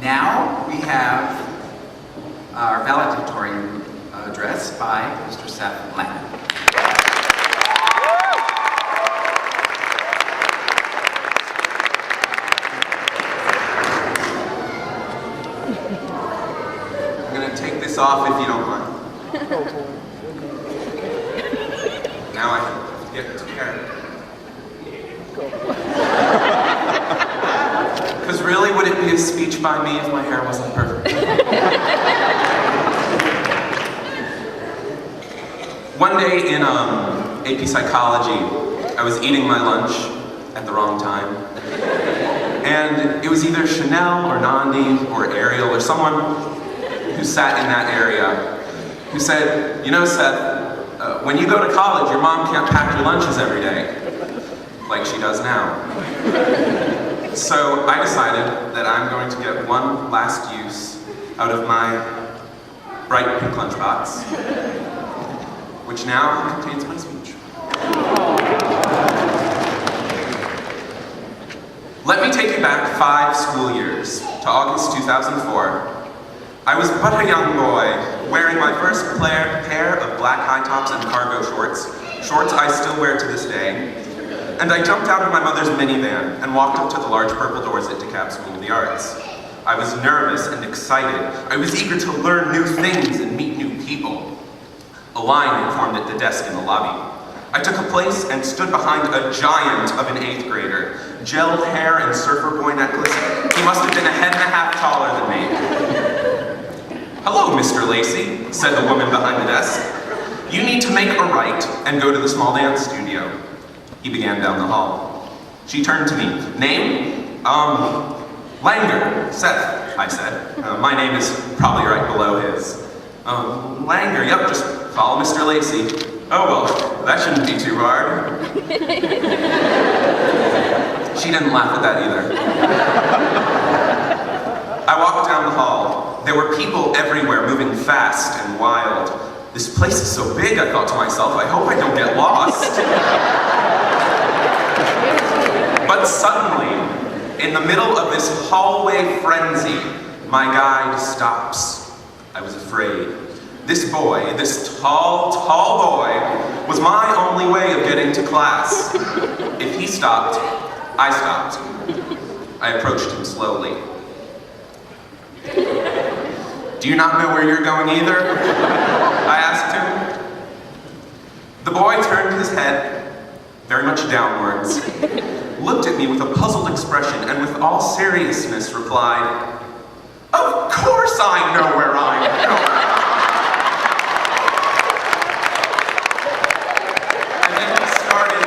Now we have our valedictorian address by Mr. Seth. I'm going to take this off if you don't mind. Now I can get to character. Because really, would it be a speech by me if my hair wasn't perfect? One day in AP Psychology, I was eating my lunch at the wrong time. And it was either Chanel or Nandi or Ariel or someone who sat in that area who said, "You know, Seth, when you go to college, your mom can't pack your lunches every day, like she does now." So I decided that I'm going to get one last use out of my bright pink lunchbox, which now contains my speech. Let me take you back 5 school years to August 2004. I was but a young boy, wearing my first pair of black high tops and cargo shorts I still wear to this day. And I jumped out of my mother's minivan and walked up to the large purple doors at Dekalb School of the Arts. I was nervous and excited. I was eager to learn new things and meet new people. A line had formed at the desk in the lobby. I took a place and stood behind a giant of an 8th grader. Gelled hair and surfer boy necklace. He must have been a head and a half taller than me. "Hello, Mr. Lacey," said the woman behind the desk. "You need to make a right and go to the small dance studio." He began down the hall. She turned to me. "Name? Langer. Seth," I said. My name is probably right below his. Langer, yep, just follow Mr. Lacey." "Oh, well, that shouldn't be too hard." She didn't laugh at that either. I walked down the hall. There were people everywhere, moving fast and wild. This place is so big, I thought to myself, I hope I don't get lost. But suddenly, in the middle of this hallway frenzy, my guide stops. I was afraid. This boy, this tall boy, was my only way of getting to class. If he stopped, I stopped. I approached him slowly. "Do you not know where you're going either?" I asked him. The boy turned his head very much downwards, looked at me with a puzzled expression, and with all seriousness replied, "Of course I know where I'm going." And then we started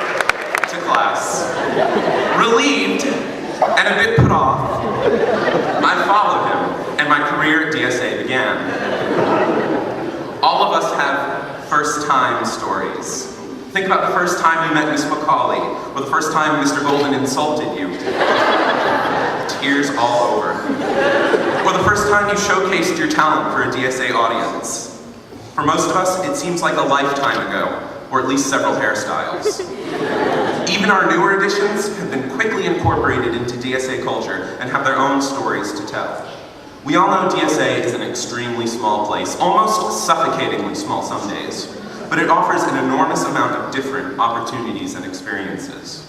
to class. Relieved and a bit put off, I followed him, and my career at DSA began. All of us have first-time stories. Think about the first time you met Miss McCauley, or the first time Mr. Golden insulted you. Tears all over. Or the first time you showcased your talent for a DSA audience. For most of us, it seems like a lifetime ago, or at least several hairstyles. Even our newer additions have been quickly incorporated into DSA culture and have their own stories to tell. We all know DSA is an extremely small place, almost suffocatingly small some days, but it offers an enormous amount of different opportunities and experiences.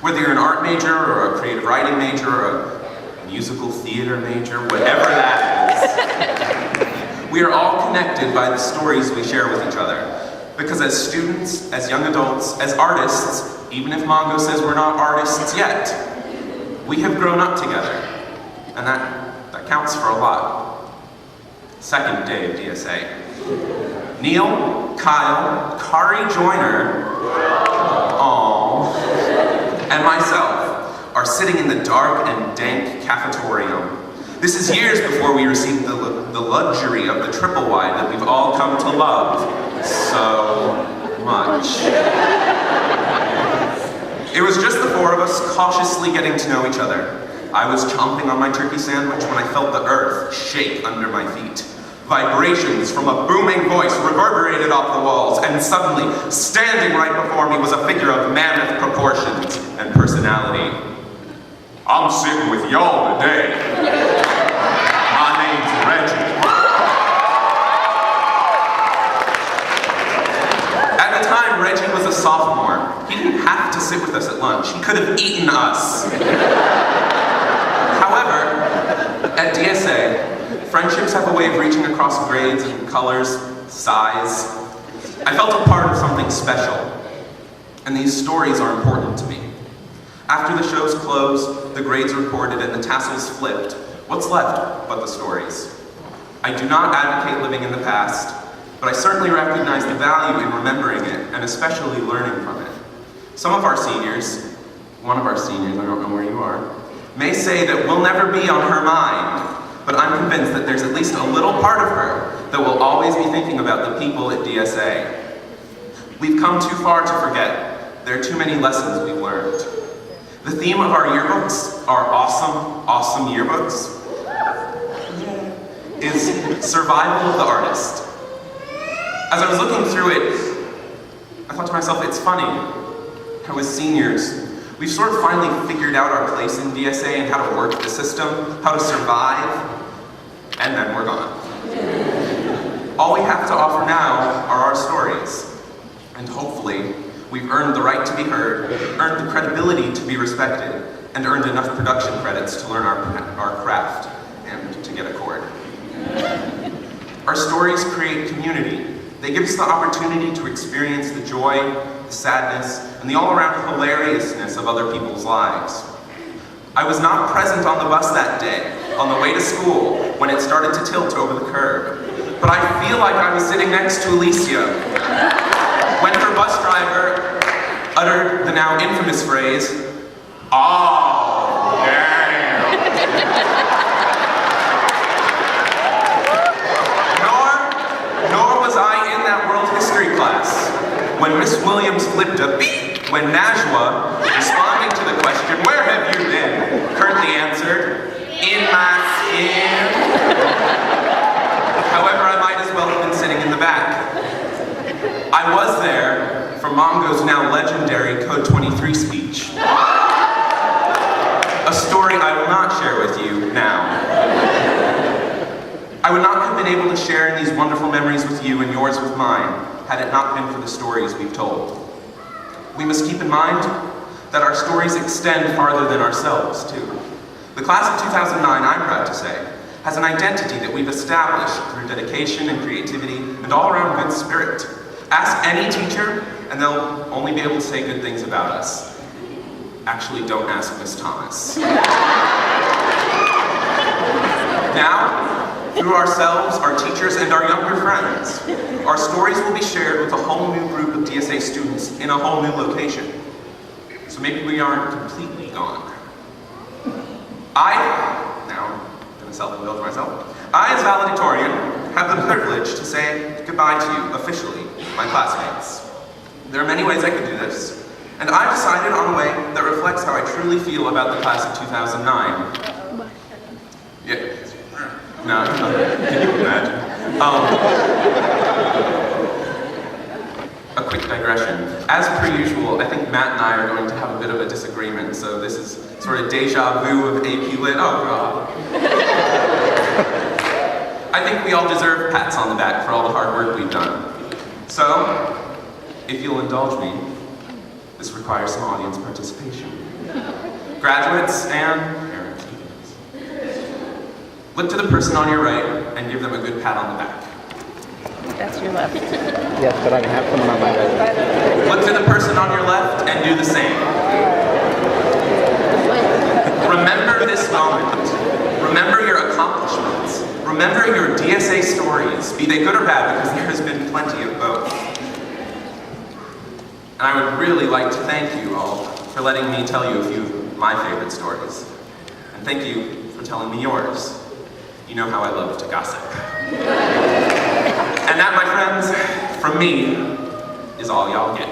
Whether you're an art major or a creative writing major or a musical theater major, whatever that is, we are all connected by the stories we share with each other. Because as students, as young adults, as artists, even if Mongo says we're not artists yet, we have grown up together, and that counts for a lot. Second day of DSA. Neil, Kyle, Kari Joyner, and myself are sitting in the dark and dank cafetorium. This is years before we received the luxury of the triple wide that we've all come to love so much. It was just the 4 of us cautiously getting to know each other. I was chomping on my turkey sandwich when I felt the earth shake under my feet. Vibrations from a booming voice reverberated off the walls, and suddenly, standing right before me was a figure of proportions and personality. I'm sitting with y'all today. pictures have a way of reaching across grades and colors, size. I felt a part of something special, and these stories are important to me. After the shows close, the grades reported, and the tassels flipped, what's left but the stories? I do not advocate living in the past, but I certainly recognize the value in remembering it, and especially learning from it. Some of our seniors, one of our seniors, I don't know where you are, may say that we'll never be on her mind, but I'm convinced that there's at least a little part of her that will always be thinking about the people at DSA. We've come too far to forget. There are too many lessons we've learned. The theme of our yearbooks, our awesome yearbooks, is survival of the artist. As I was looking through it, I thought to myself, it's funny how as seniors, we've sort of finally figured out our place in DSA and how to work the system, how to survive, and then we're gone. All we have to offer now are our stories, and hopefully, we've earned the right to be heard, earned the credibility to be respected, and earned enough production credits to learn our craft and to get a chord. Our stories create community. They give us the opportunity to experience the joy, the sadness, and the all-around hilariousness of other people's lives. I was not present on the bus that day, on the way to school, when it started to tilt over the curb. But I feel like I was sitting next to Alicia when her bus driver uttered the now infamous phrase, "Oh, damn." Nor was I in that world history class when Miss Williams flipped a beep when Najwa, responding to the question, "Where have you been?" curtly answered, "In my skin." However, I might as well have been sitting in the back. I was there for Mongo's now legendary Code 23 speech. A story I will not share with you now. I would not have been able to share in these wonderful memories with you and yours with mine had it not been for the stories we've told. We must keep in mind that our stories extend farther than ourselves, too. The class of 2009, I'm proud to say, has an identity that we've established through dedication and creativity and all-around good spirit. Ask any teacher, and they'll only be able to say good things about us. Actually, don't ask Miss Thomas. Now, through ourselves, our teachers, and our younger friends, our stories will be shared with a whole new group of DSA students in a whole new location. So maybe we aren't completely gone. Now I'm going to self-indulge myself. I, as valedictorian, have the privilege to say goodbye to you, officially, my classmates. There are many ways I could do this, and I've decided on a way that reflects how I truly feel about the class of 2009. Yeah. No, can you imagine? A quick digression. As per usual, I think Matt and I are going to have a bit of a disagreement, so this is sort of deja vu of AP Lit. Oh, God. I think we all deserve pats on the back for all the hard work we've done. So, if you'll indulge me, this requires some audience participation. Graduates and parents. Look to the person on your right and give them a good pat on the back. That's your left. Yes, but I can have someone on my right. Look to the person on your left and do the same. Remember this moment. Remember your accomplishments. Remember your DSA stories, be they good or bad, because there has been plenty of both. And I would really like to thank you all for letting me tell you a few of my favorite stories. And thank you for telling me yours. You know how I love to gossip. And that, my friends, from me, is all y'all get.